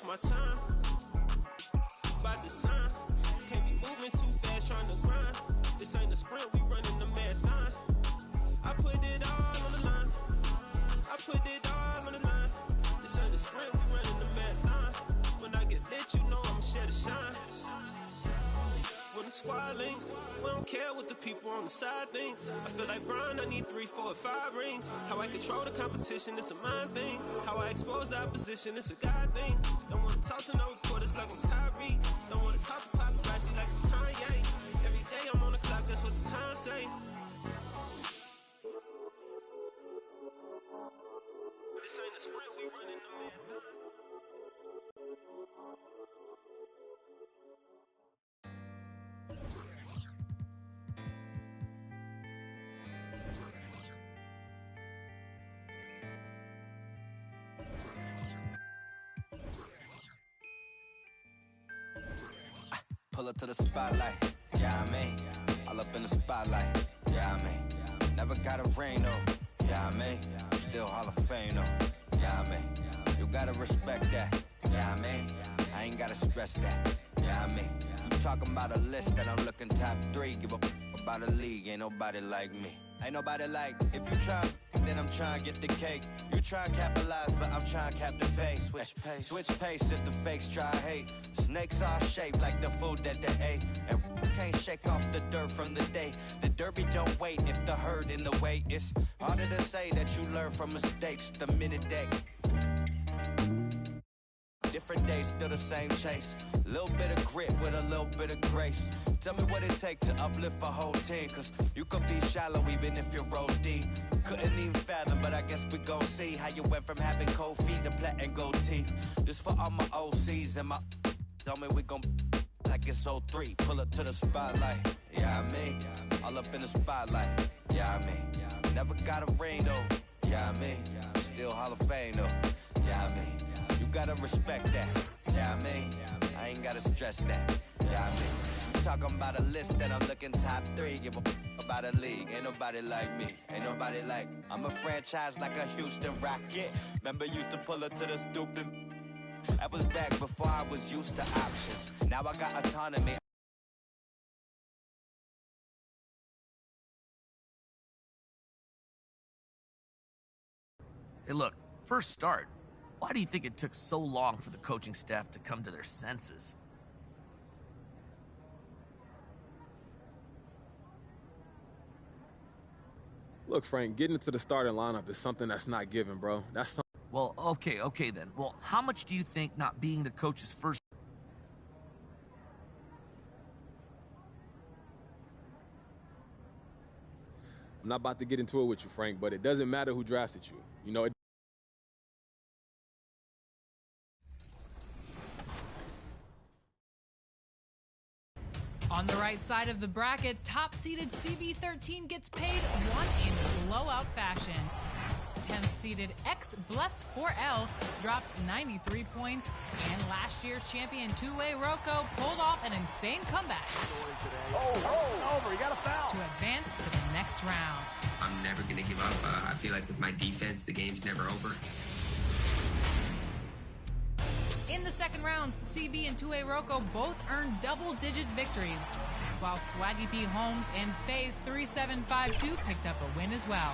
my time. By design, can't be moving too fast, trying to grind. This ain't a sprint, we running the marathon. I put it all on the line. I put it all on the line. This ain't a sprint, we running the marathon. When I get lit, you know I'ma share the shine. When the squad links, we don't care what the people on the side thinks. I feel like Brian, I need 3, 4, 5 rings. How I control the competition, it's a mind thing. How I expose the opposition, it's a God thing. Don't wanna talk to no reporters like I'm Kyrie. Don't wanna talk to paparazzi like I'm Kanye. Every day I'm on the clock, that's what the time say. This ain't a sprint, we running the marathon. Pull up to the spotlight, yeah, I mean. All up in the spotlight, yeah, I mean. Never got a ring, though, yeah, I mean. Still Hall of Fame, though, yeah, I mean. You gotta respect that, yeah, I mean. I ain't gotta stress that, yeah, I mean. If you talking about a list that I'm looking top 3, give a about a league, ain't nobody like me. Ain't nobody like, if you try, then I'm trying to get the cake. You try and capitalize, but I'm trying to cap the face. Switch pace if the fakes try to hate. Snakes are shaped like the food that they ate. And can't shake off the dirt from the day. The derby don't wait if the herd in the way. It's harder to say that you learn from mistakes the minute they. Different days, still the same chase. Little bit of grit with a little bit of grace. Tell me what it take to uplift a whole team. Cause you could be shallow even if you roll deep. Couldn't even fathom, but I guess we gon' see how you went from having cold feet to platinum and gold teeth. This for all my OCs and my. Tell me we gon' like it's 03. Pull up to the spotlight, yeah, I mean. All up in the spotlight, yeah, I mean. Never got a ring though, yeah, I mean. Still Hall of Fame though, yeah, I mean. You gotta respect that, yeah, I mean. I ain't gotta stress that, yeah, I mean. Talking about a list that I'm looking top 3. Give a about a league, ain't nobody like me. Ain't nobody like, I'm a franchise like a Houston Rocket. Remember used to pull her to the stupid. That was back before I was used to options. Now I got autonomy. Hey look, first start. Why do you think it took so long for the coaching staff to come to their senses? Look, Frank, getting into the starting lineup is something that's not given, bro. That's something. Well, okay then. Well, how much do you think not being the coach's first... I'm not about to get into it with you, Frank, but it doesn't matter who drafted you. You know, On the right side of the bracket, top-seeded CB13 gets paid one in blowout fashion. 10th-seeded X-Bless4L dropped 93 points, and last year's champion two-way Rocco pulled off an insane comeback Over, you got a foul. to advance to the next round. I'm never going to give up. I feel like with my defense, the game's never over. In the second round, CB and two-way Rocco both earned double-digit victories, while Swaggy P. Holmes and FaZe 3752 picked up a win as well.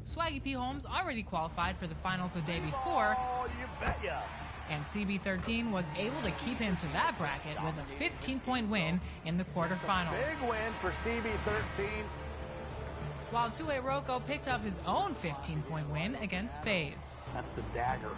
Swaggy P. Holmes already qualified for the finals the day before, Oh, you betcha. and CB13 was able to keep him to that bracket with a 15-point win in the quarterfinals. Big win for CB13. While two-way Rocco picked up his own 15-point win against FaZe. That's the dagger.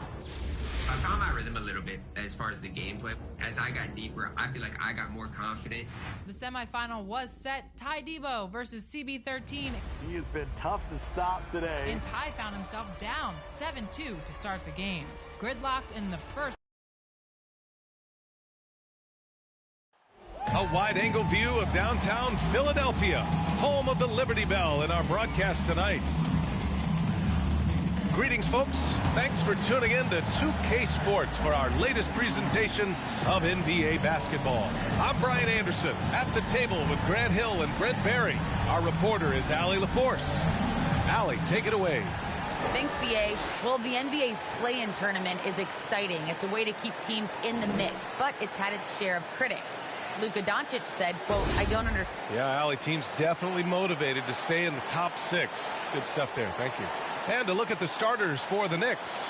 I found my rhythm a little bit as far as the gameplay. As I got deeper, I feel like I got more confident. The semifinal was set Ty Debo versus CB13, He has been tough to stop today. and Ty found himself down 7-2 to start the game. Gridlocked in the first. A wide-angle view of downtown Philadelphia, home of the Liberty Bell in our broadcast tonight. Greetings, folks. Thanks for tuning in to 2K Sports for our latest presentation of NBA basketball. I'm Brian Anderson, at the table with Grant Hill and Brent Barry. Our reporter is Allie LaForce. Allie, take it away. Thanks, BA. Well, the NBA's play-in tournament is exciting. It's a way to keep teams in the mix, but it's had its share of critics. Luka Doncic said, quote, I don't understand. Yeah, Allie, team's definitely motivated to stay in the top 6. Good stuff there. Thank you. And to look at the starters for the Knicks.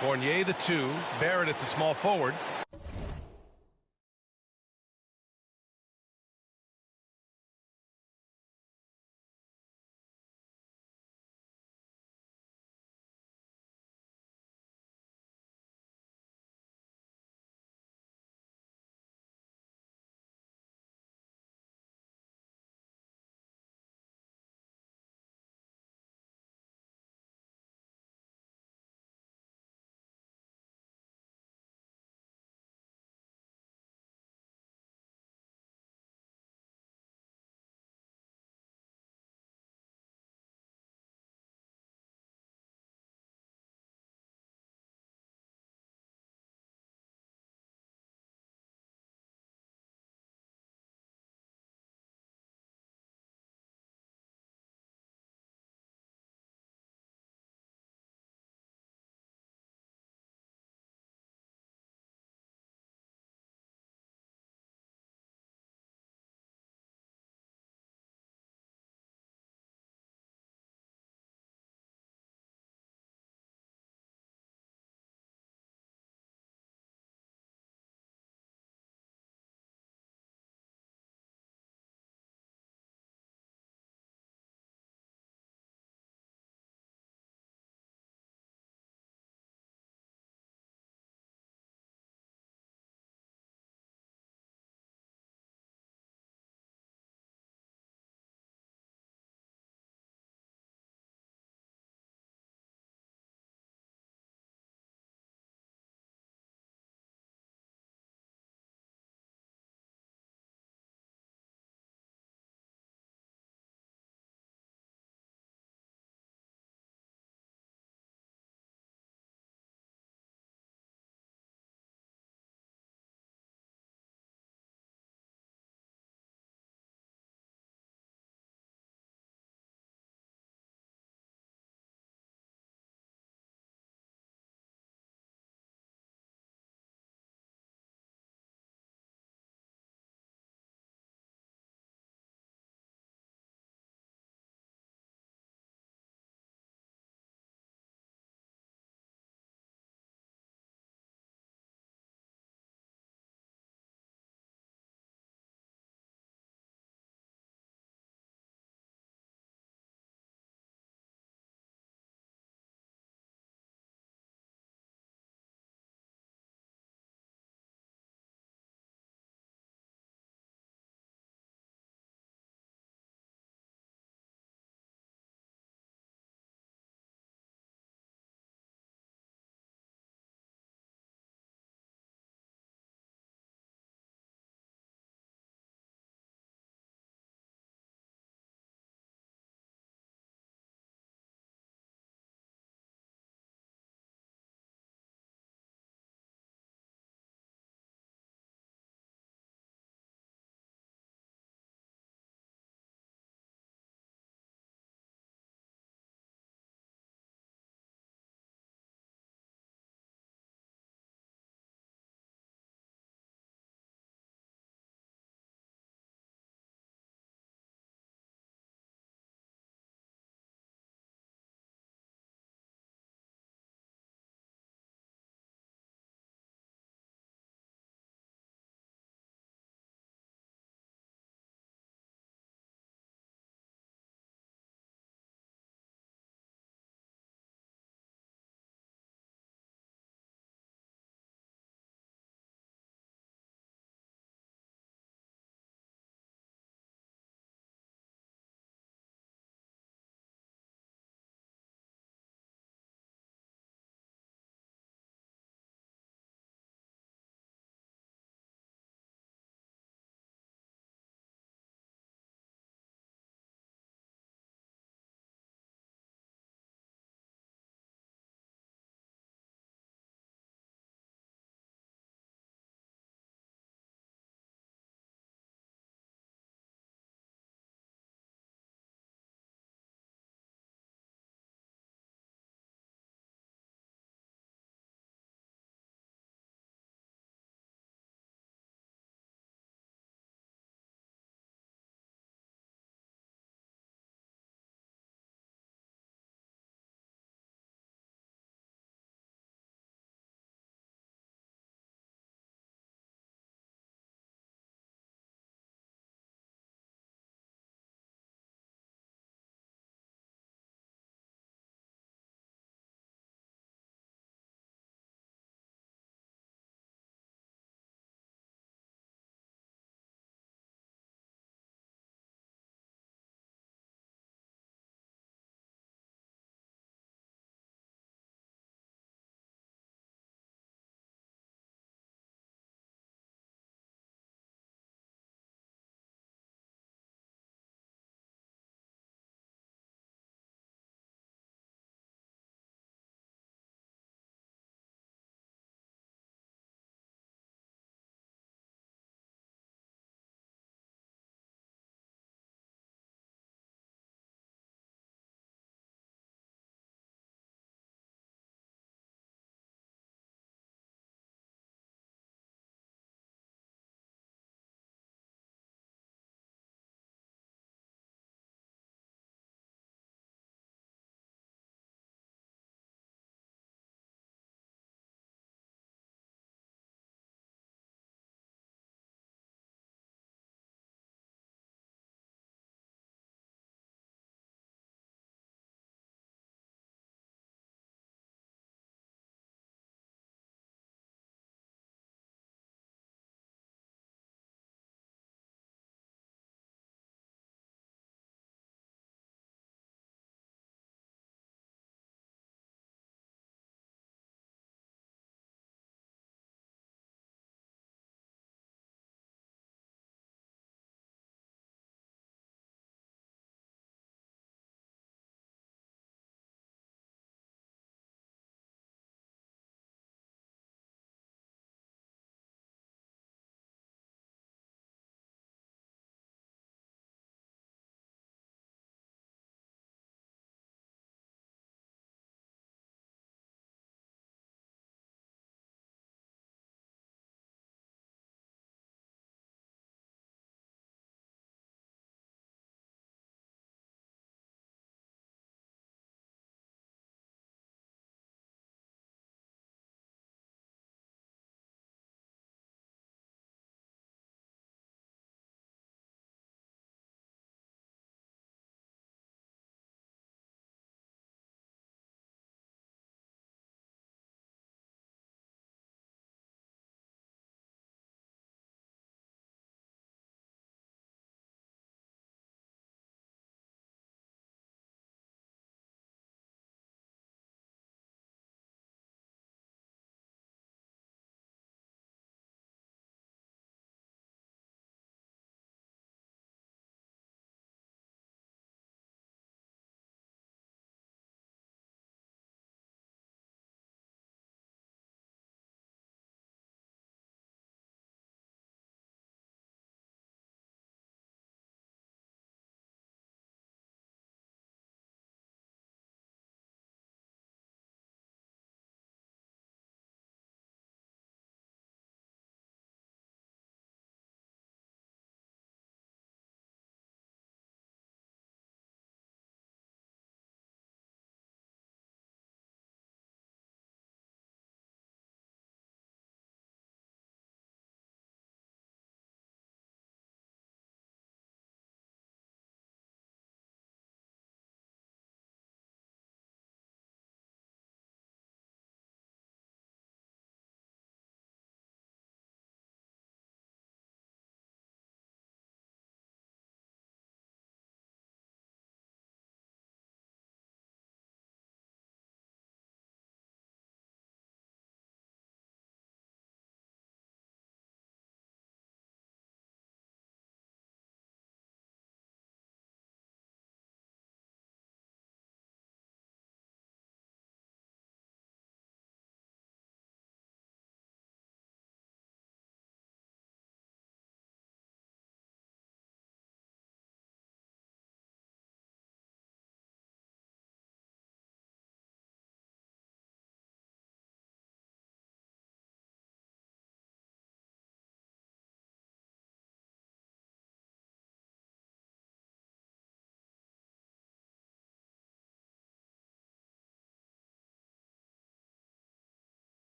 Fournier, the 2. Barrett at the small forward.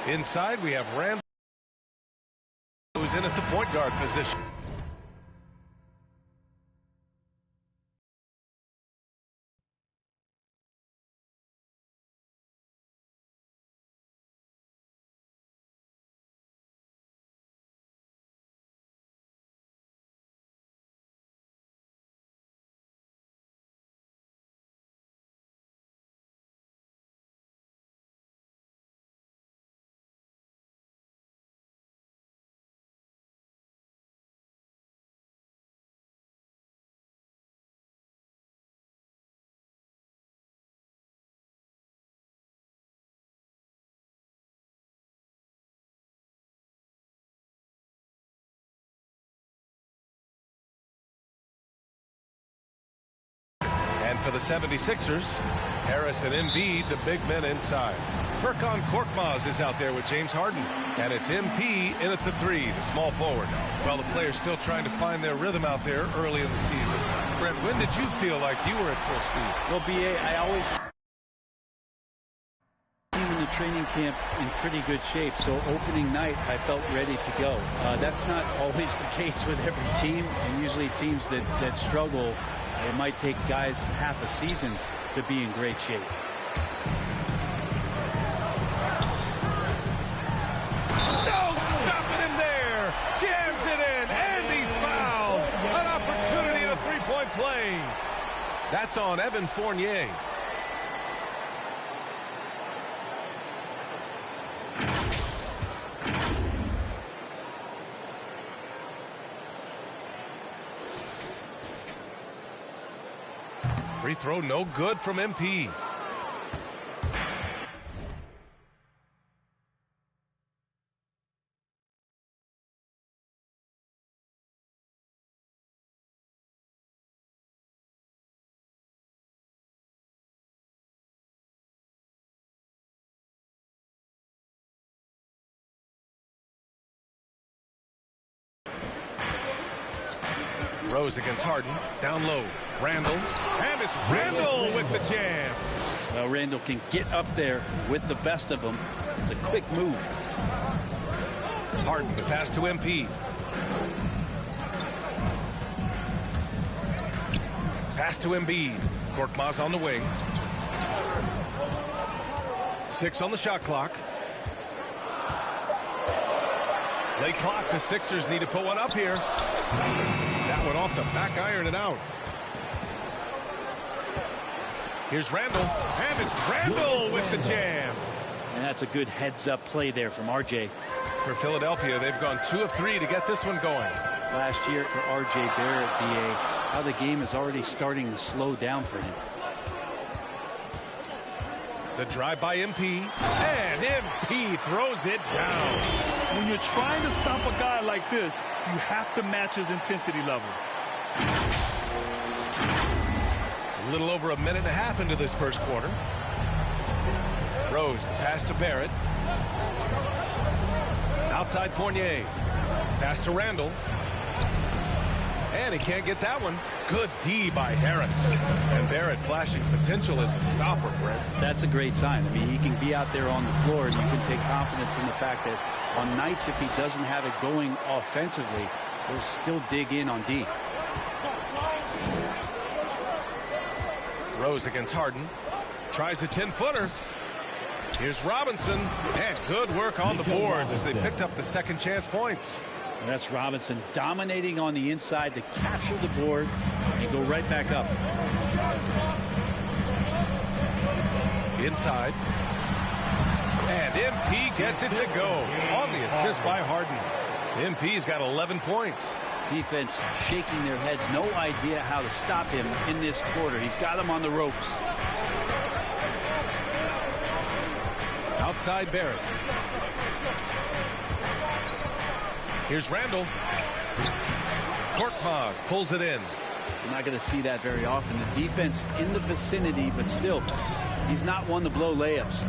Inside, we have Randall, who's in at the point guard position. And for the 76ers, Harris and Embiid, the big men inside. Furkan Korkmaz is out there with James Harden. And it's MP in at the 3, the small forward. Well, the players still trying to find their rhythm out there early in the season. Brent, when did you feel like you were at full speed? Well, BA, I always in the training camp in pretty good shape, so opening night I felt ready to go. That's not always the case with every team, and usually teams that struggle, it might take guys half a season to be in great shape. No, stopping him there. Jams it in, and he's fouled. An opportunity at a three-point play. That's on Evan Fournier. Free throw no good from MP. Rose against Harden. Down low. Randall. And it's Randall with the jam. Well, Randall can get up there with the best of them. It's a quick move. Harden, the pass to MP. Pass to Embiid. Korkmaz on the wing. 6 on the shot clock. Late clock. The Sixers need to put one up here. That one off the back iron and out. Here's Randall, and it's Randall with the jam. And that's a good heads-up play there from RJ. For Philadelphia, they've gone 2 of 3 to get this one going. Last year for RJ Barrett, BA, how the game is already starting to slow down for him. The drive by MP, and MP throws it down. When you're trying to stop a guy like this, you have to match his intensity level. A little over a minute and a half into this first quarter. Rose, the pass to Barrett. Outside Fournier. Pass to Randall. And he can't get that one. Good D by Harris. And Barrett flashing potential as a stopper, Brent. That's a great sign. I mean, he can be out there on the floor, and you can take confidence in the fact that on nights, if he doesn't have it going offensively, he'll still dig in on D. Rose against Harden. Tries a 10-footer. Here's Robinson. And good work on the boards as they picked up the second chance points. And that's Robinson dominating on the inside to capture the board and go right back up. Inside. And MP gets it to go on the assist by Harden. MP's got 11 points. Defense shaking their heads. No idea how to stop him in this quarter. He's got him on the ropes. Outside Barrett. Here's Randall. Korkmaz pulls it in. You're not going to see that very often. The defense in the vicinity, but still, he's not one to blow layups.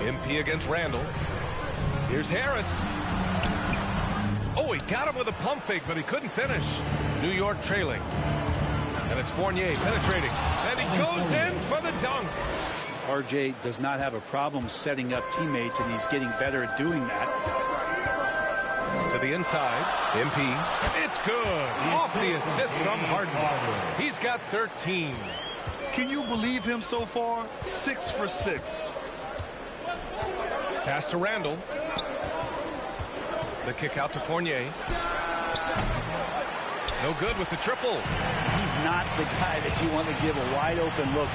MP against Randall. Here's Harris. Oh, he got him with a pump fake, but he couldn't finish. New York trailing. And it's Fournier penetrating. And he goes in for the dunk. RJ does not have a problem setting up teammates, and he's getting better at doing that. To the inside, MP. It's good. Off the assist from Harden. He's got 13. Can you believe him so far? 6 for 6. Pass to Randall. The kick out to Fournier. No good with the triple. He's not the guy that you want to give a wide open look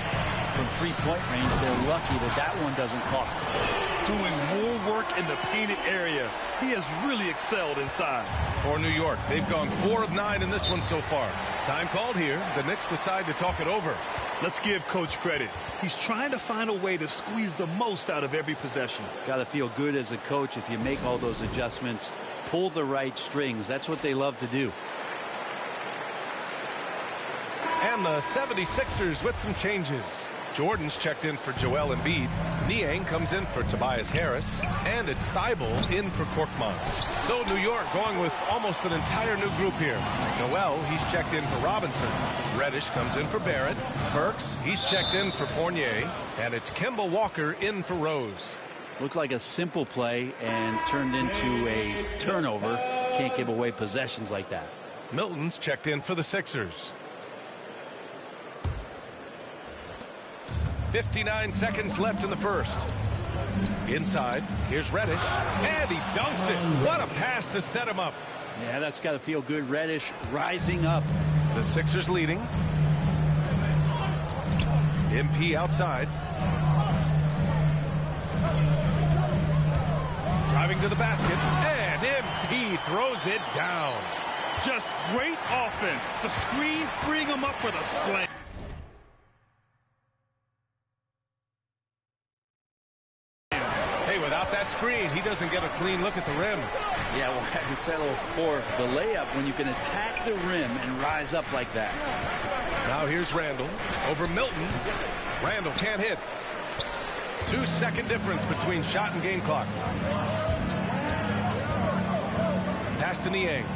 from three-point range. They're lucky that that one doesn't cost them. Doing more work in the painted area. He has really excelled inside. For New York, they've gone 4 of 9 in this one so far. Time called here. The Knicks decide to talk it over. Let's give Coach credit. He's trying to find a way to squeeze the most out of every possession. Got to feel good as a coach if you make all those adjustments. Pull the right strings. That's what they love to do. And the 76ers with some changes. Jordan's checked in for Joel Embiid. Niang comes in for Tobias Harris. And it's Thibault in for Korkmaz. So New York going with almost an entire new group here. Noel, he's checked in for Robinson. Reddish comes in for Barrett. Burks, he's checked in for Fournier. And it's Kemba Walker in for Rose. Looked like a simple play and turned into a turnover. Can't give away possessions like that. Milton's checked in for the Sixers. 59 seconds left in the first. Inside, here's Reddish, and he dunks it. What a pass to set him up. Yeah, that's got to feel good. Reddish rising up. The Sixers leading. MP outside. Driving to the basket, and MP throws it down. Just great offense. The screen freeing him up for the slam. Without that screen, he doesn't get a clean look at the rim. Yeah, well, I can settle for the layup when you can attack the rim and rise up like that. Now here's Randall over Milton. Randall can't hit. 2-second difference between shot and game clock. Pass to Niang.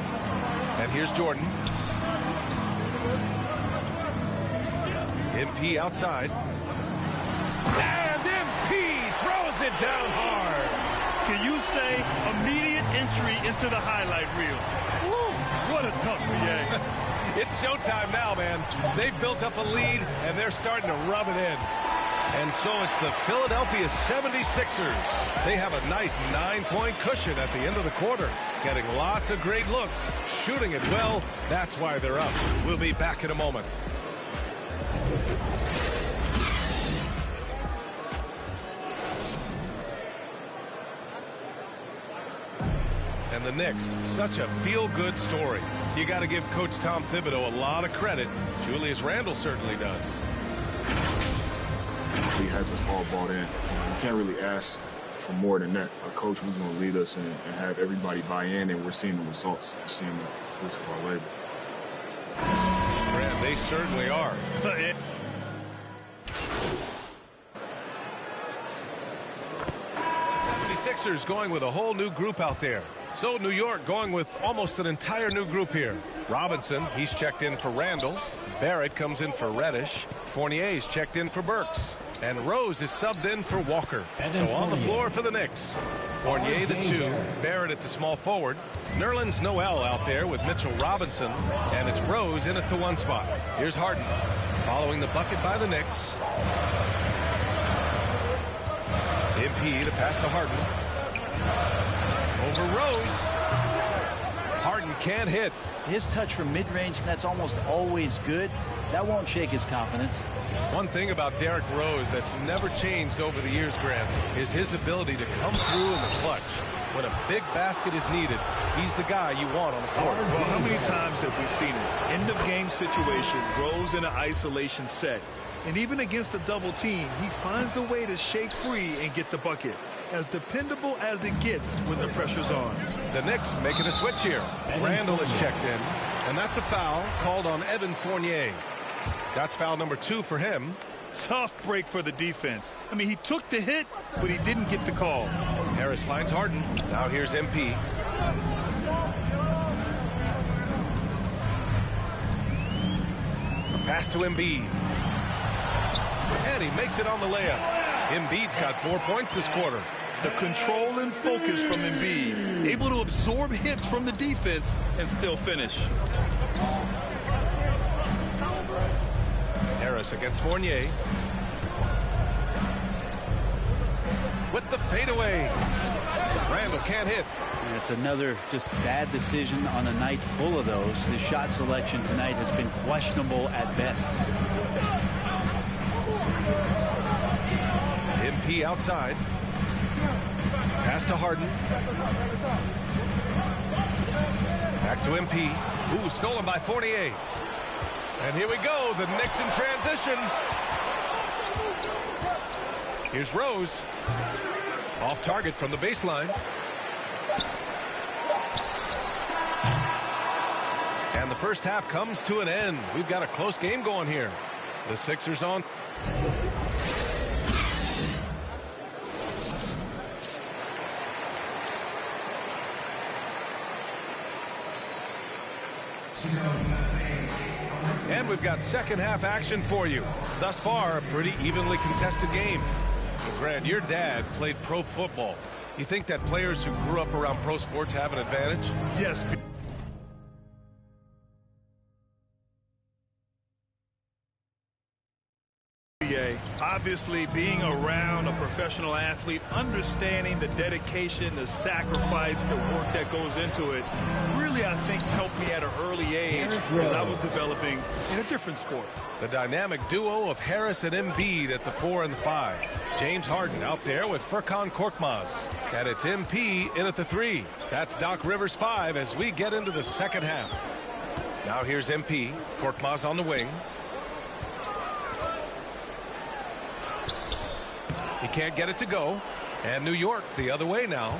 And here's Jordan. MP outside. And MP throws it down hard. Can you say immediate entry into the highlight reel? Woo, what a tough react. It's showtime now, man. They've built up a lead, and they're starting to rub it in. And so it's the Philadelphia 76ers. They have a nice 9-point cushion at the end of the quarter. Getting lots of great looks. Shooting it well. That's why they're up. We'll be back in a moment. And the Knicks, such a feel-good story. You got to give Coach Tom Thibodeau a lot of credit. Julius Randle certainly does. He has us all bought in. You can't really ask for more than that. A coach who's going to lead us and have everybody buy in, and we're seeing the results. We're seeing the fruits of our labor. Grant, they certainly are. 76ers going with a whole new group out there. So New York going with almost an entire new group here. Robinson, he's checked in for Randall. Barrett comes in for Reddish. Fournier's checked in for Burks. And Rose is subbed in for Walker. So on the floor for the Knicks. Fournier the 2, Barrett at the small forward. Nerlens Noel out there with Mitchell Robinson. And it's Rose in at the 1 spot. Here's Harden following the bucket by the Knicks. MP to pass to Harden. Over Rose. Harden can't hit. His touch from mid-range, that's almost always good. That won't shake his confidence. One thing about Derrick Rose that's never changed over the years, Grant, is his ability to come through in the clutch. When a big basket is needed, he's the guy you want on the court. Well, how many times have we seen it? End of game situation, Rose in an isolation set. And even against a double team, he finds a way to shake free and get the bucket. As dependable as it gets when the pressure's on. The Knicks making a switch here. Randall is checked in, and that's a foul called on Evan Fournier. That's foul number 2 for him. Tough break for the defense. I mean, he took the hit, but he didn't get the call. Harris finds Harden. Now here's MP. A pass to Embiid. And he makes it on the layup. Embiid's got 4 points this quarter. The control and focus from Embiid, able to absorb hits from the defense and still finish. Harris against Fournier. With the fadeaway. Randall can't hit. It's another just bad decision on a night full of those. His shot selection tonight has been questionable at best. MP outside. Pass to Harden. Back to MP. Ooh, stolen by Fournier. And here we go. The Knicks in transition. Here's Rose. Off target from the baseline. And the first half comes to an end. We've got a close game going here. The Sixers on. And we've got second half action for you. Thus far, a pretty evenly contested game. But Grant, your dad played pro football. You think that players who grew up around pro sports have an advantage? Yes. Obviously, being around a professional athlete, understanding the dedication, the sacrifice, the work that goes into it, really, I think, helped me at an early age as I was developing in a different sport. The dynamic duo of Harris and Embiid at the 4 and the 5. James Harden out there with Furkan Korkmaz. And it's MP in at the 3. That's Doc Rivers' 5 as we get into the second half. Now here's MP. Korkmaz on the wing. He can't get it to go. And New York the other way now.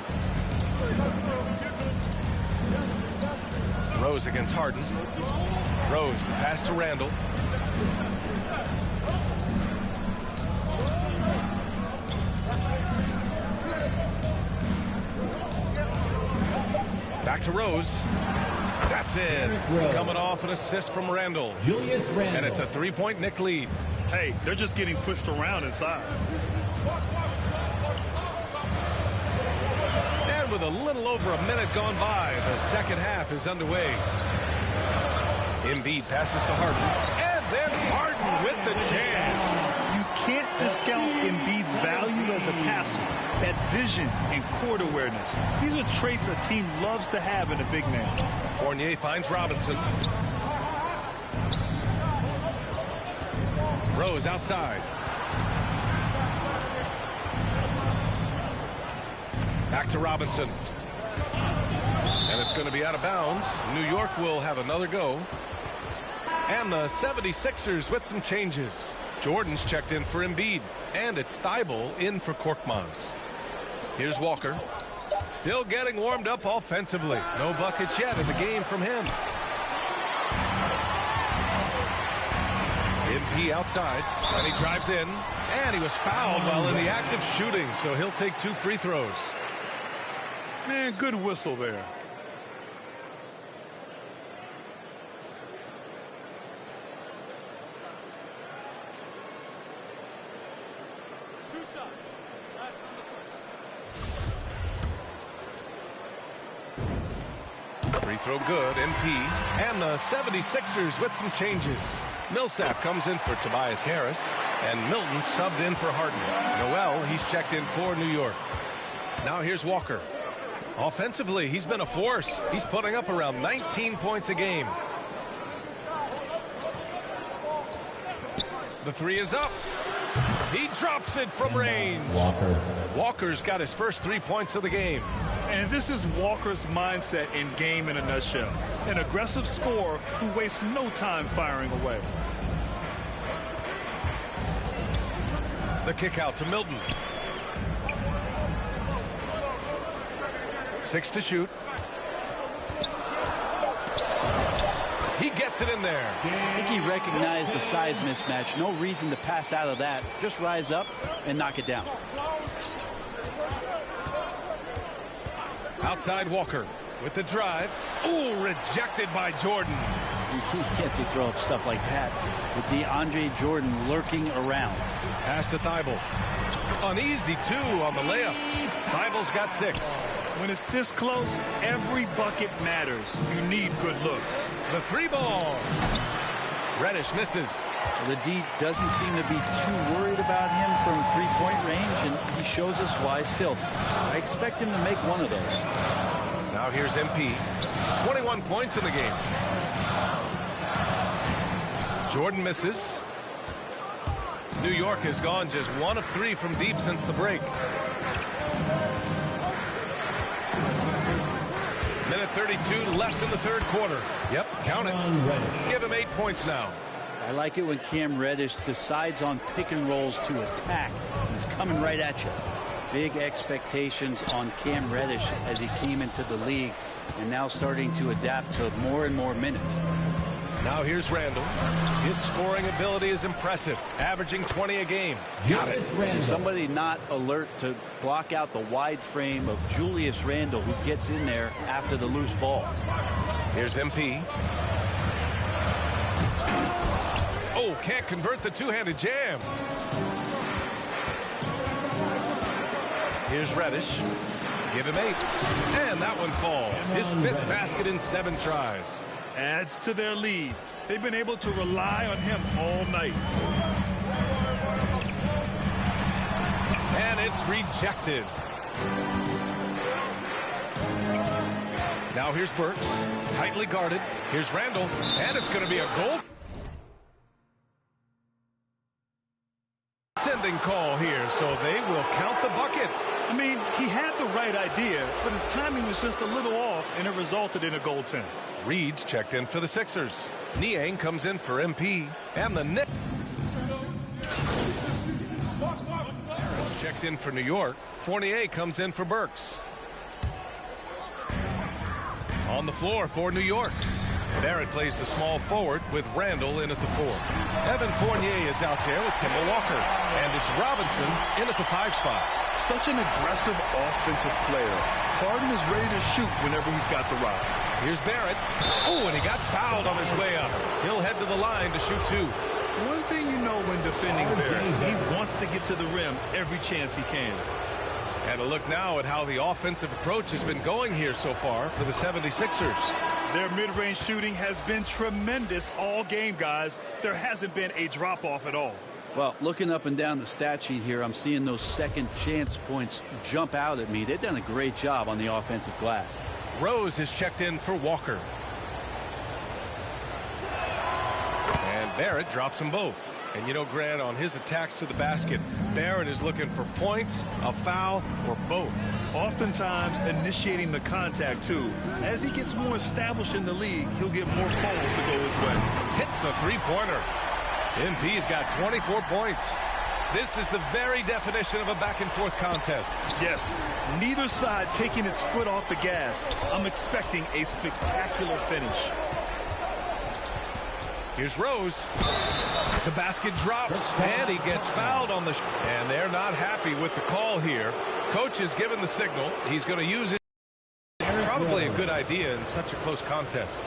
Rose against Harden. Rose, the pass to Randall. Back to Rose. That's it. Coming off an assist from Randall. And it's a 3-point Knick lead. Hey, they're just getting pushed around inside. And with a little over a minute gone by, the second half is underway. Embiid passes to Harden. And then Harden with the jam. You can't discount Embiid's value as a passer. That vision and court awareness. These are traits a team loves to have in a big man. Fournier finds Robinson. Rose outside. Back to Robinson. And it's going to be out of bounds. New York will have another go. And the 76ers with some changes. Jordan's checked in for Embiid. And it's Thibault in for Korkmaz. Here's Walker. Still getting warmed up offensively. No buckets yet in the game from him. MP outside, and he drives in, and he was fouled while in the act of shooting, so he'll take 2 free throws. Man, good whistle there. Free throw good, MP, and the 76ers with some changes. Millsap comes in for Tobias Harris, and Milton subbed in for Harden. Noel, he's checked in for New York. Now here's Walker. Offensively, he's been a force. He's putting up around 19 points a game. The 3 is up. He drops it from range. Walker's got his first 3 points of the game. And this is Walker's mindset in game in a nutshell. An aggressive scorer who wastes no time firing away. The kick out to Milton. 6 to shoot. He gets it in there. I think he recognized the size mismatch. No reason to pass out of that. Just rise up and knock it down. Outside Walker with the drive. Ooh, rejected by Jordan. You can't just throw up stuff like that with DeAndre Jordan lurking around. Pass to Thibault. An easy 2 on the layup. Thibault's got 6. When it's this close, every bucket matters. You need good looks. The 3-ball. Reddish misses. The D doesn't seem to be too worried about him from three-point range, and he shows us why still. I expect him to make one of those. Now here's MP. 21 points in the game. Jordan misses. New York has gone just 1 of 3 from deep since the break. Minute 32 left in the third quarter. Yep, count it. Give him 8 points now. I like it when Cam Reddish decides on pick and rolls to attack. He's coming right at you. Big expectations on Cam Reddish as he came into the league and now starting to adapt to more and more minutes. Now here's Randall. His scoring ability is impressive, averaging 20 a game. Got it. Somebody not alert to block out the wide frame of Julius Randle, who gets in there after the loose ball. Here's MP. Oh, can't convert the two-handed jam. Here's Reddish. Give him 8. And that one falls. His 5th basket in 7 tries. Adds to their lead. They've been able to rely on him all night. And it's rejected. Now here's Burks. Tightly guarded. Here's Randall. And it's going to be a goal. Sending call here, so they will count the bucket. I mean, he had the right idea, but his timing was just a little off, and it resulted in a goaltend. Reed's checked in for the Sixers. Niang comes in for MP, and the Knicks. Barrett's checked in for New York. Fournier comes in for Burks. On the floor for New York. Barrett plays the small forward with Randall in at the 4. Evan Fournier is out there with Kemba Walker. And it's Robinson in at the 5 spot. Such an aggressive offensive player. Harden is ready to shoot whenever he's got the rock. Here's Barrett. Oh, and he got fouled on his way up. He'll head to the line to shoot 2. One thing you know when defending Barrett, he wants to get to the rim every chance he can. And a look now at how the offensive approach has been going here so far for the 76ers. Their mid-range shooting has been tremendous all game, guys. There hasn't been a drop-off at all. Well, looking up and down the stat sheet here, I'm seeing those second chance points jump out at me. They've done a great job on the offensive glass. Rose has checked in for Walker. And Barrett drops them both. And you know, Grant, on his attacks to the basket, Barrett is looking for points, a foul, or both. Oftentimes initiating the contact, too. As he gets more established in the league, he'll get more calls to go his way. Hits the three-pointer. MP's got 24 points. This is the very definition of a back-and-forth contest. Yes, neither side taking its foot off the gas. I'm expecting a spectacular finish. Here's Rose. The basket drops, and he gets fouled on the and they're not happy with the call here. Coach has given the signal. He's going to use it. Probably a good idea in such a close contest.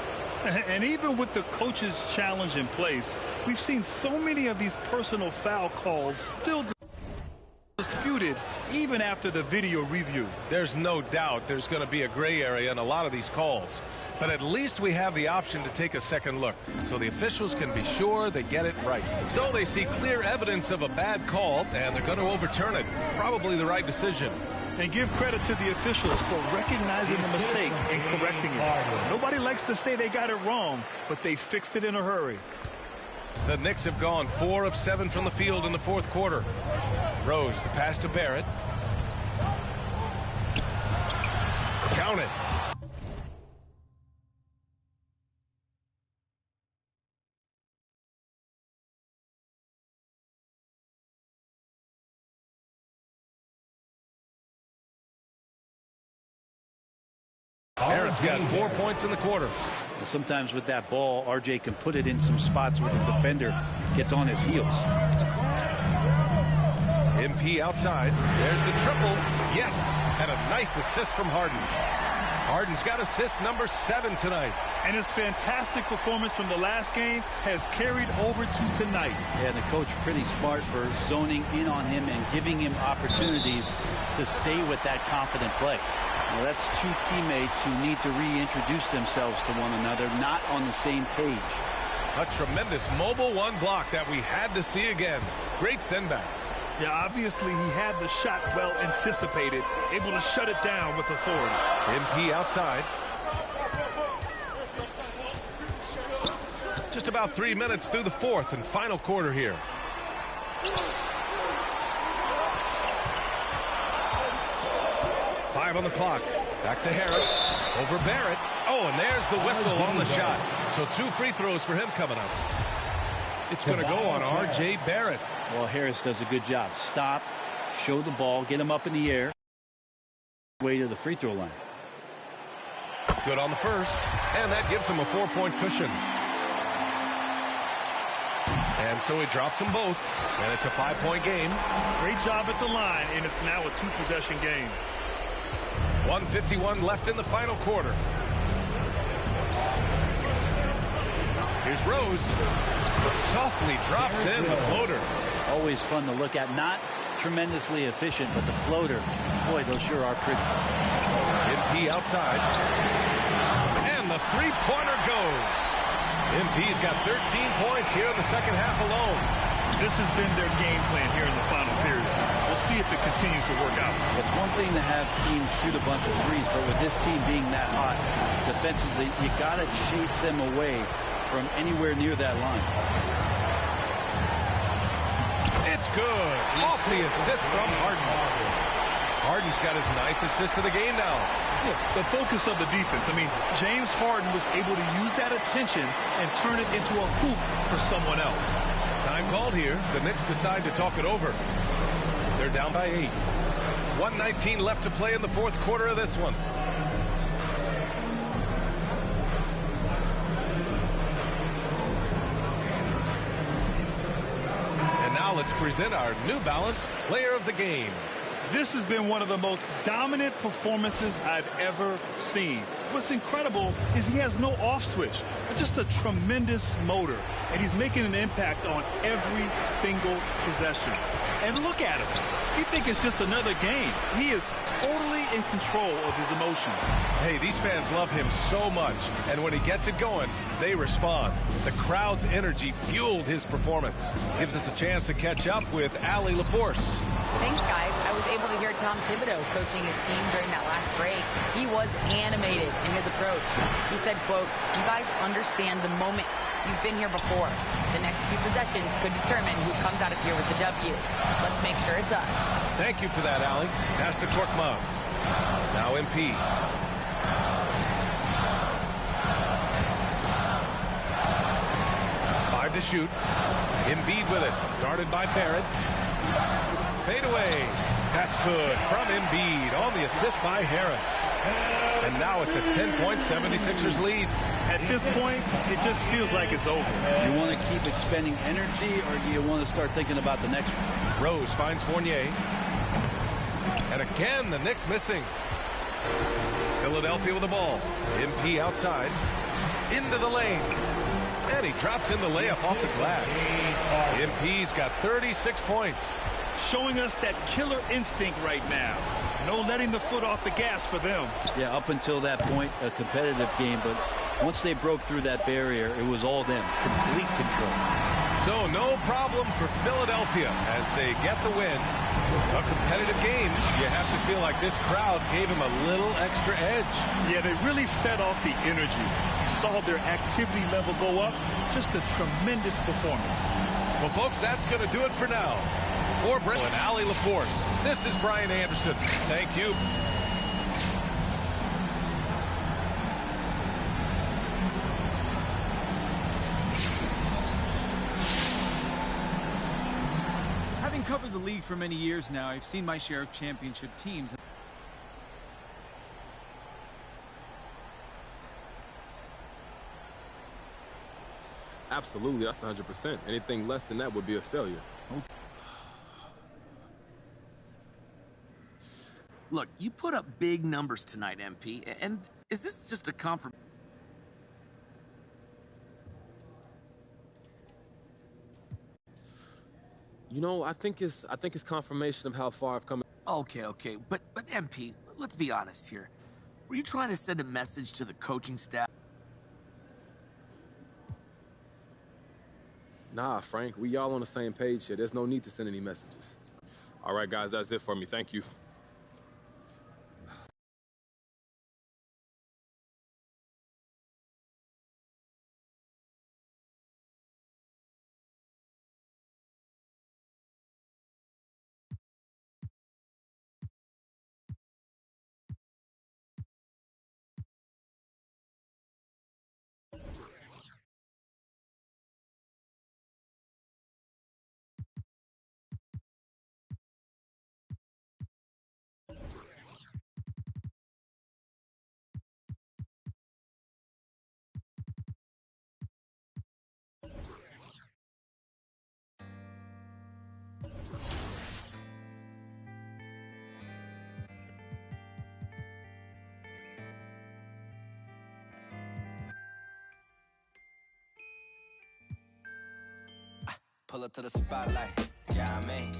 And even with the coach's challenge in place, we've seen so many of these personal foul calls still disputed even after the video review. There's no doubt there's going to be a gray area in a lot of these calls. But at least we have the option to take a second look, so the officials can be sure they get it right. So they see clear evidence of a bad call, and they're going to overturn it. Probably the right decision. And give credit to the officials for recognizing the mistake and correcting it. Nobody likes to say they got it wrong, but they fixed it in a hurry. The Knicks have gone 4 of 7 from the field in the fourth quarter. Rose, the pass to Barrett. Count it. Barrett's got 4 points in the quarter. And sometimes with that ball, RJ can put it in some spots where the defender gets on his heels. MP outside. There's the triple. Yes, and a nice assist from Harden. Harden's got assist number 7 tonight. And his fantastic performance from the last game has carried over to tonight. Yeah, the coach pretty smart for zoning in on him and giving him opportunities to stay with that confident play. Well, that's two teammates who need to reintroduce themselves to one another, not on the same page. A tremendous mobile one block that we had to see again. Great send back. Yeah, obviously he had the shot well anticipated, able to shut it down with authority. MP outside. Just about 3 minutes through the fourth and final quarter here. Five on the clock. Back to Harris. Over Barrett. Oh, and there's the whistle on the shot. So 2 free throws for him coming up. It's going to go on R.J. Barrett. Well, Harris does a good job. Stop, show the ball, get him up in the air. Way to the free throw line. Good on the first. And that gives him a 4-point cushion. And so he drops them both. And it's a 5-point game. Great job at the line, and it's now a 2-possession game. 1:51 left in the final quarter. Here's Rose. Softly drops in the floater. Always fun to look at. Not tremendously efficient, but the floater, boy, those sure are pretty. MP outside. And the three-pointer goes. MP's got 13 points here in the second half alone. This has been their game plan here in the final period. We'll see if it continues to work out. It's one thing to have teams shoot a bunch of threes, but with this team being that hot defensively, you got to chase them away from anywhere near that line. It's good. Off the assist from Harden. Harden's got his 9th assist of the game now. Yeah, the focus of the defense. I mean, James Harden was able to use that attention and turn it into a hoop for someone else. Time called here. The Knicks decide to talk it over. They're down by 8. 1:19 left to play in the fourth quarter of this one. And now let's present our New Balance Player of the Game. This has been one of the most dominant performances I've ever seen. What's incredible is he has no off switch, but just a tremendous motor, and he's making an impact on every single possession. And look at him. You think it's just another game. He is totally in control of his emotions. Hey, these fans love him so much, and when he gets it going, they respond. The crowd's energy fueled his performance. Gives us a chance to catch up with Allie LaForce. Thanks, guys. I was able to hear Tom Thibodeau coaching his team during that last break. He was animated in his approach. He said, quote, "You guys understand the moment. You've been here before. The next few possessions could determine who comes out of here with the W. Let's make sure it's us." Thank you for that, Allie. Pass to Korkmaz. Now MP. Five to shoot. Embiid with it. Guarded by Barrett. Fade away. That's good from Embiid on the assist by Harris. And now it's a 10-point 76ers lead. At this point, it just feels like it's over. You want to keep expending energy, or do you want to start thinking about the next one? Rose finds Fournier. And again, the Knicks missing. Philadelphia with the ball. MP outside. Into the lane. And he drops in the layup off the glass. MP's got 36 points. Showing us that killer instinct right now. No letting the foot off the gas for them. Yeah, up until that point, a competitive game, but once they broke through that barrier, it was all them. Complete control. So no problem for Philadelphia as they get the win. A competitive game. You have to feel like this crowd gave him a little extra edge. Yeah, they really fed off the energy. You saw their activity level go up. Just a tremendous performance. Well, folks, that's going to do it for now. For Brent and Allie LaForce, this is Brian Anderson. Thank you. Having covered the league for many years now, I've seen my share of championship teams. Absolutely, that's 100%. Anything less than that would be a failure. Look, you put up big numbers tonight, MP, and Is this just a confirmation? You know, I think it's confirmation of how far I've come. Okay, but MP, let's be honest here. Were you trying to send a message to the coaching staff? Nah, Frank, we all on the same page here. There's no need to send any messages. All right, guys, that's it for me. Thank you. Pull up to the spotlight, yeah, I mean.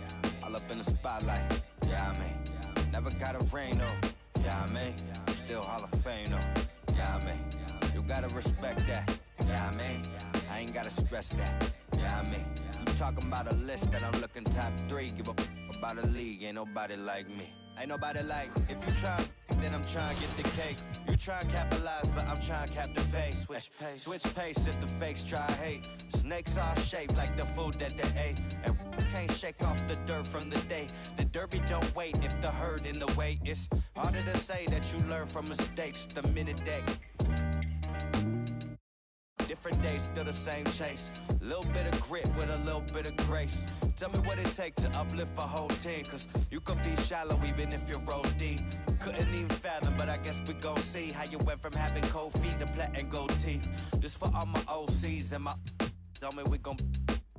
All up in the spotlight, yeah, I mean. Never got a ring, though, yeah, I mean. Still Hall of Fame, though, yeah, I mean. You gotta respect that, yeah, I mean. I ain't gotta stress that, yeah, I mean. If you talking about a list that I'm looking top 3, give up about a league, ain't nobody like me. Ain't nobody like, if you try, then I'm trying to get the cake. You try and capitalize, but I'm trying to captivate. Switch pace if the fakes try hate. Snakes are shaped like the food that they ate. And can't shake off the dirt from the day. The derby don't wait if the herd in the way. It's harder to say that you learn from mistakes the minute that. Different days, still the same chase. Little bit of grit with a little bit of grace. Tell me what it take to uplift a whole team. Cause you could be shallow even if you roll deep. Couldn't even fathom, but I guess we gon' see how you went from having cold feet to platinum gold teeth. This for all my OCs and my. Tell me we gon'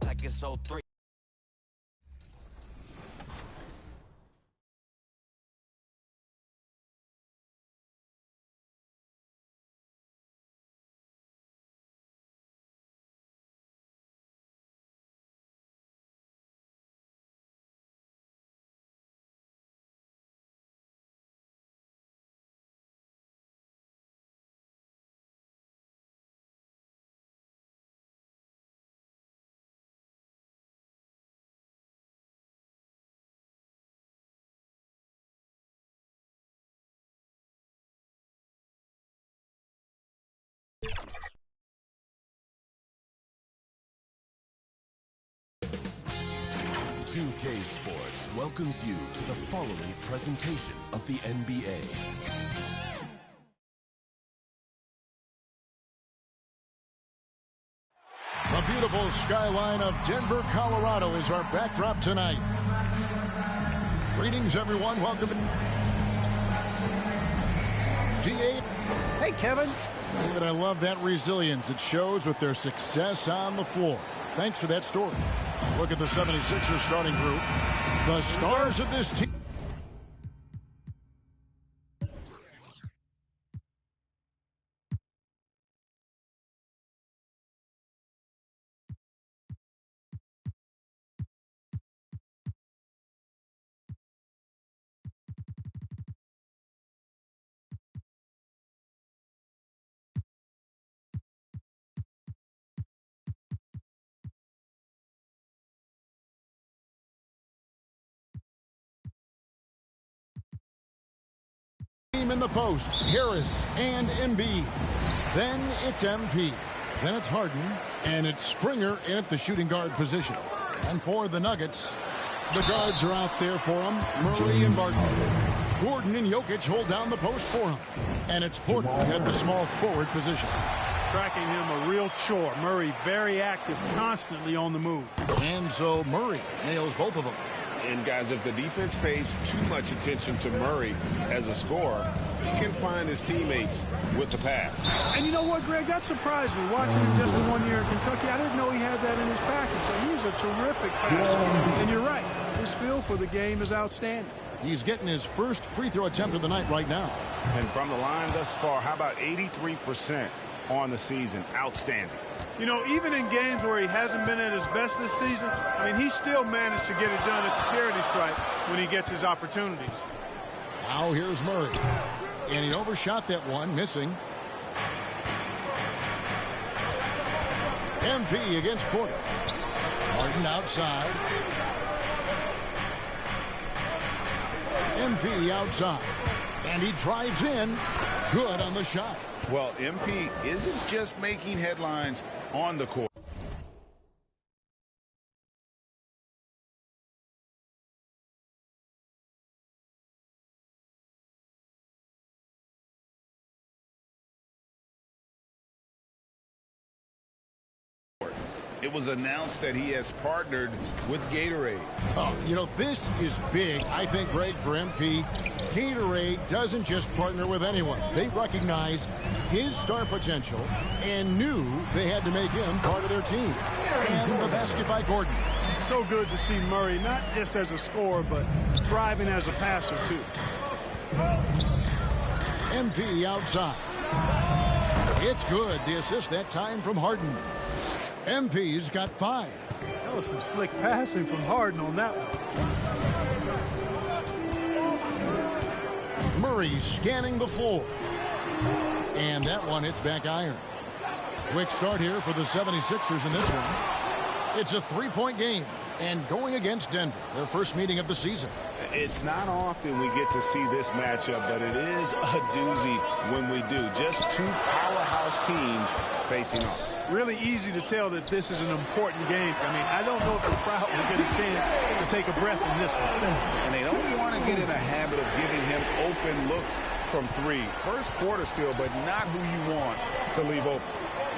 like it's 03. .2K Sports welcomes you to the following presentation of the NBA. The beautiful skyline of Denver, Colorado is our backdrop tonight. Greetings, everyone. Welcome to GA. Hey, Kevin. David, I love that resilience. It shows with their success on the floor. Thanks for that story. Look at the 76ers starting group. The stars of this team. In the post, Harris and Embiid. Then it's MP. Then it's Harden. And it's Springer in at the shooting guard position. And for the Nuggets, the guards are out there for them. Murray and Barton. Gordon and Jokic hold down the post for him. And it's Porter at the small forward position. Tracking him a real chore. Murray very active, constantly on the move. And so Murray nails both of them. And guys, if the defense pays too much attention to Murray as a scorer, he can find his teammates with the pass. And you know what, Greg? That surprised me. Watching him just in 1 year in Kentucky, I didn't know he had that in his package. But he's a terrific passer. And you're right. His feel for the game is outstanding. He's getting his first free throw attempt of the night right now. And from the line thus far, how about 83% on the season? Outstanding. You know, even in games where he hasn't been at his best this season, I mean, he still managed to get it done at the charity stripe when he gets his opportunities. Now here's Murray. And he overshot that one, missing. MP against Porter. Harden outside. MP outside. And he drives in. Good on the shot. Well, MP isn't just making headlines on the court. It was announced that he has partnered with Gatorade. Oh, you know, this is big, I think, Greg, for MP. Gatorade doesn't just partner with anyone. They recognize his star potential and knew they had to make him part of their team. And the basket by Gordon. So good to see Murray, not just as a scorer, but thriving as a passer, too. MP outside. It's good. The assist that time from Harden. MP's got 5. That was some slick passing from Harden on that one. Murray scanning the floor. And that one hits back iron. Quick start here for the 76ers in this one. It's a 3-point game and going against Denver, their first meeting of the season. It's not often we get to see this matchup, but it is a doozy when we do. Just two powerhouse teams facing off. Really easy to tell that this is an important game. I mean, I don't know if the crowd will get a chance to take a breath in this one. And they don't want to get in a habit of giving him open looks from 3. First quarter still, but not who you want to leave open.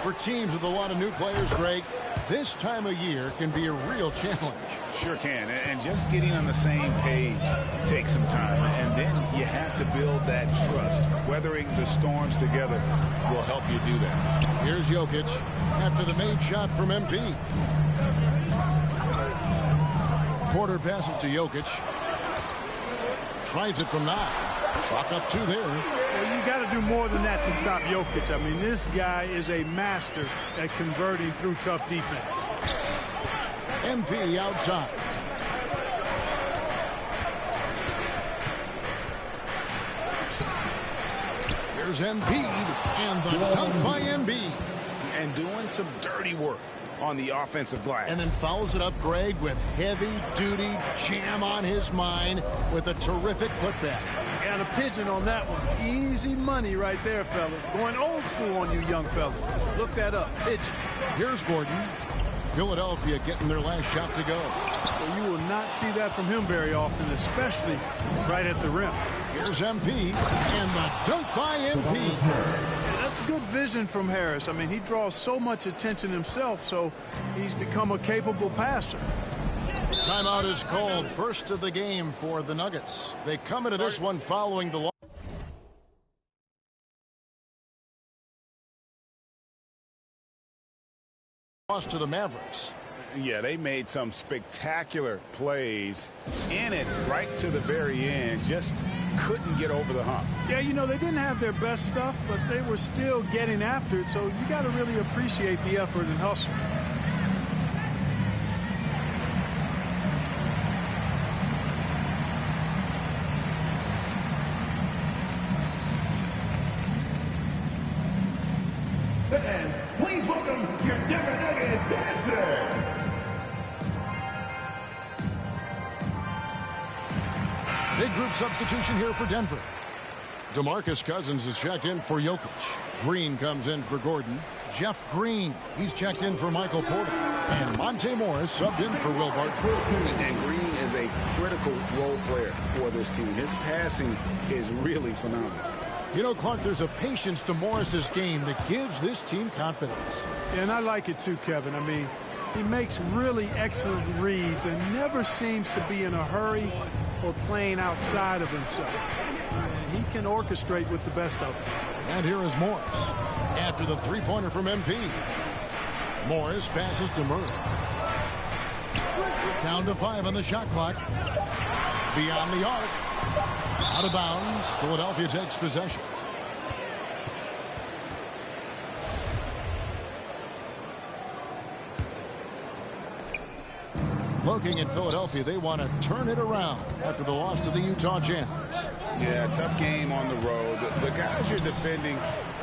For teams with a lot of new players, Greg, this time of year can be a real challenge. Sure can. And just getting on the same page takes some time. And then you have to build that trust. Weathering the storms together will help you do that. Here's Jokic after the made shot from MP. Porter passes to Jokic. Tries it from 9. Chalk up 2 there. Well, you got to do more than that to stop Jokic. I mean, this guy is a master at converting through tough defense. MP outside. Here's Embiid, and the dunk by Embiid. And doing some dirty work on the offensive glass. And then fouls it up, Greg, with heavy-duty jam on his mind with a terrific putback. Got a pigeon on that one. Easy money right there, fellas. Going old school on you young fellas. Look that up. Pigeon. Here's Gordon. Philadelphia getting their last shot to go. Well, you will not see that from him very often, especially right at the rim. Here's MP, and the dunk by MP. Yeah, that's good vision from Harris. I mean, he draws so much attention himself, so he's become a capable passer. Timeout is called. First of the game for the Nuggets. They come into this one following the loss to the Mavericks. Yeah, they made some spectacular plays in it right to the very end. Just couldn't get over the hump. Yeah, you know, they didn't have their best stuff, but they were still getting after it, so you got to really appreciate the effort and hustle. Fans, please welcome your Denver Nuggets dancer. Big group substitution here for Denver. DeMarcus Cousins is checked in for Jokic. Green comes in for Gordon. Jeff Green, he's checked in for Michael Porter. And Monte Morris subbed in for Will Barton. And Green is a critical role player for this team. His passing is really phenomenal. You know, Clark, there's a patience to Morris's game that gives this team confidence. Yeah, and I like it too, Kevin. I mean, he makes really excellent reads and never seems to be in a hurry or playing outside of himself. And he can orchestrate with the best of them. And here is Morris after the three-pointer from MP. Morris passes to Murray. Down to 5 on the shot clock. Beyond the arc. Out of bounds. Philadelphia takes possession. Looking at Philadelphia, they want to turn it around after the loss to the Utah Jazz. Yeah, tough game on the road. The guys you're defending,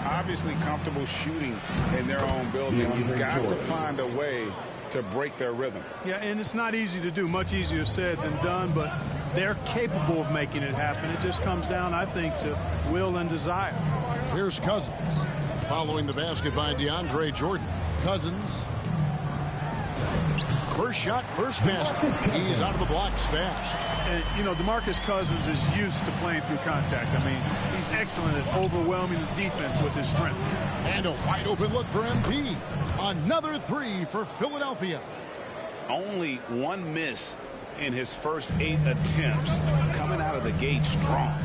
obviously comfortable shooting in their own building. You've got to find a way to break their rhythm. Yeah, and it's not easy to do. Much easier said than done, but they're capable of making it happen. It just comes down, I think, to will and desire. Here's Cousins. Following the basket by DeAndre Jordan. Cousins. First shot, first pass. He's out of the blocks fast. And, you know, DeMarcus Cousins is used to playing through contact. I mean, he's excellent at overwhelming the defense with his strength. And a wide open look for MP. Another three for Philadelphia. Only one miss in his first 8 attempts. Coming out of the gate strong.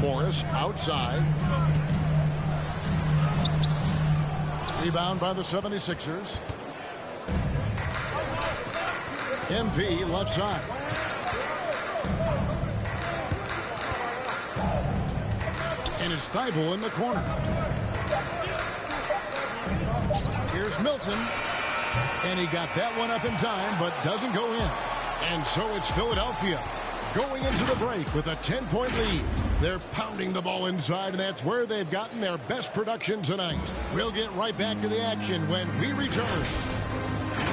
Morris outside. Rebound by the 76ers. MP left side. And it's Thibault in the corner. Here's Milton. And he got that one up in time, but doesn't go in. And so it's Philadelphia going into the break with a 10-point lead. They're pounding the ball inside, and that's where they've gotten their best production tonight. We'll get right back to the action when we return.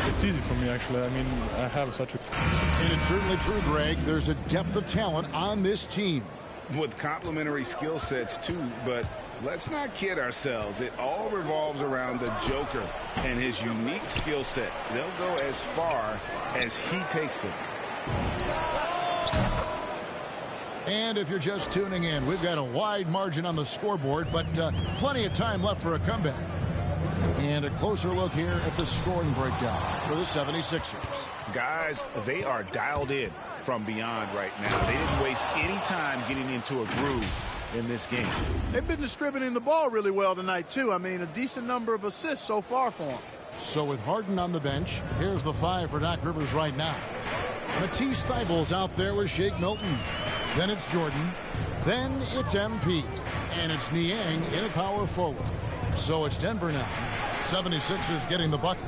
It's easy for me, actually. I mean, I have such a... And it's certainly true, Greg. There's a depth of talent on this team. With complementary skill sets, too, but let's not kid ourselves. It all revolves around the Joker and his unique skill set. They'll go as far as he takes them. And if you're just tuning in, we've got a wide margin on the scoreboard, but plenty of time left for a comeback. And a closer look here at the scoring breakdown for the 76ers. Guys, they are dialed in from beyond right now. They didn't waste any time getting into a groove in this game. They've been distributing the ball really well tonight, too. I mean, a decent number of assists so far for them. So with Harden on the bench, here's the 5 for Doc Rivers right now. Matisse Thybulle's out there with Shake Milton. Then it's Jordan. Then it's MP. And it's Niang in at power forward. So it's Denver now. 76ers getting the bucket.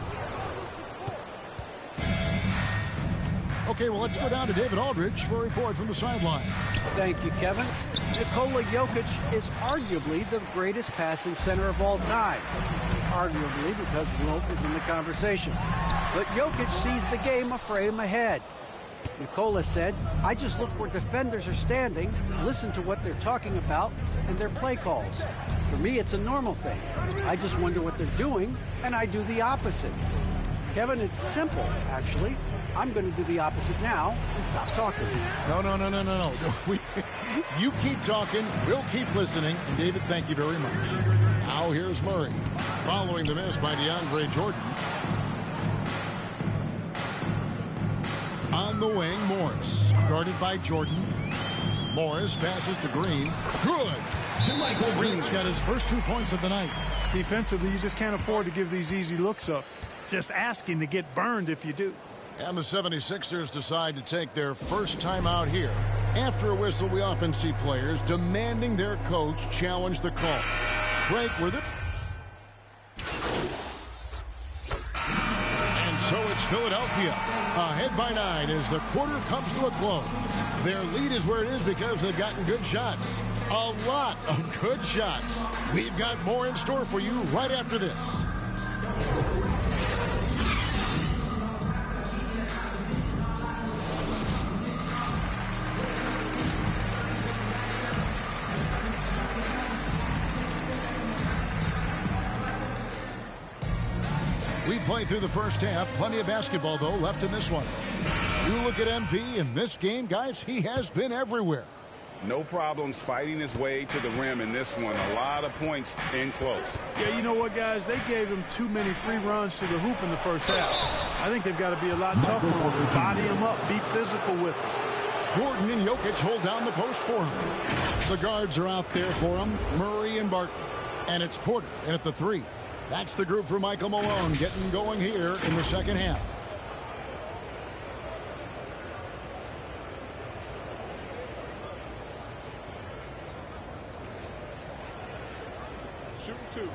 Okay, well, let's go down to David Aldridge for a report from the sideline. Thank you, Kevin. Nikola Jokic is arguably the greatest passing center of all time. Arguably because Wilt is in the conversation. But Jokic sees the game a frame ahead. Nikola said, I just look where defenders are standing, listen to what they're talking about, and their play calls. For me, it's a normal thing. I just wonder what they're doing, and I do the opposite. Kevin, it's simple, actually. I'm going to do the opposite now and stop talking. No. You keep talking, we'll keep listening. And David, thank you very much. Now here's Murray. Following the miss by DeAndre Jordan. On the wing, Morris. Guarded by Jordan. Morris passes to Green. Good. Green's got his first 2 points of the night. Defensively, you just can't afford to give these easy looks up. Just asking to get burned if you do. And the 76ers decide to take their first time out here. After a whistle, we often see players demanding their coach challenge the call. Break with it. And so it's Philadelphia, ahead by 9 as the quarter comes to a close. Their lead is where it is because they've gotten good shots. A lot of good shots. We've got more in store for you right after this. We played through the first half. Plenty of basketball, though, left in this one. You look at MP in this game, guys, he has been everywhere. No problems fighting his way to the rim in this one. A lot of points in close. Yeah, you know what, guys? They gave him too many free runs to the hoop in the first half. I think they've got to be a lot tougher on him. Body him up. Be physical with him. Gordon and Jokic hold down the post for him. The guards are out there for him. Murray and Barton. And it's Porter in at the 3. That's the group for Michael Malone getting going here in the second half. shooting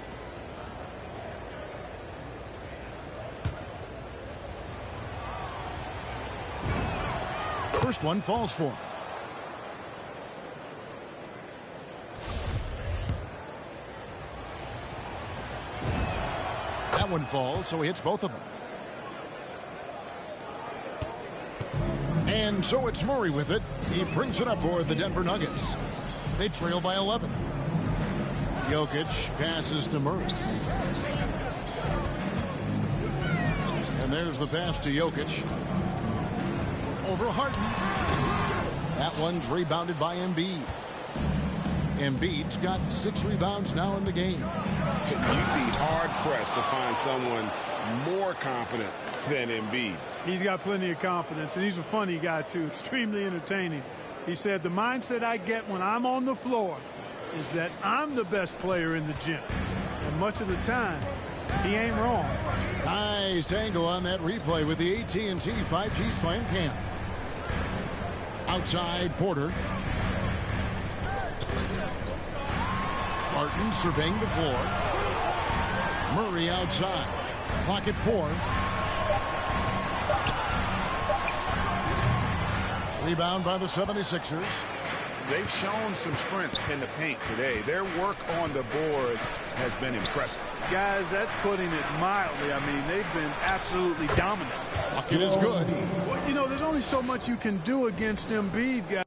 2. First one falls for him. That one falls, so he hits both of them. And so it's Murray with it. He brings it up for the Denver Nuggets. They trail by 11. Jokic passes to Murray. And there's the pass to Jokic. Over Harden. That one's rebounded by Embiid. Embiid's got 6 rebounds now in the game. You'd be hard-pressed to find someone more confident than Embiid. He's got plenty of confidence, and he's a funny guy, too. Extremely entertaining. He said, the mindset I get when I'm on the floor is that I'm the best player in the gym. And much of the time, he ain't wrong. Nice angle on that replay with the AT&T 5G Slam Cam. Outside, Porter. Martin surveying the floor. Murray outside. Clock at 4. Rebound by the 76ers. They've shown some strength in the paint today. Their work on the boards has been impressive. Guys, that's putting it mildly. I mean, they've been absolutely dominant. Bucket is good. Well, you know, there's only so much you can do against Embiid, guys.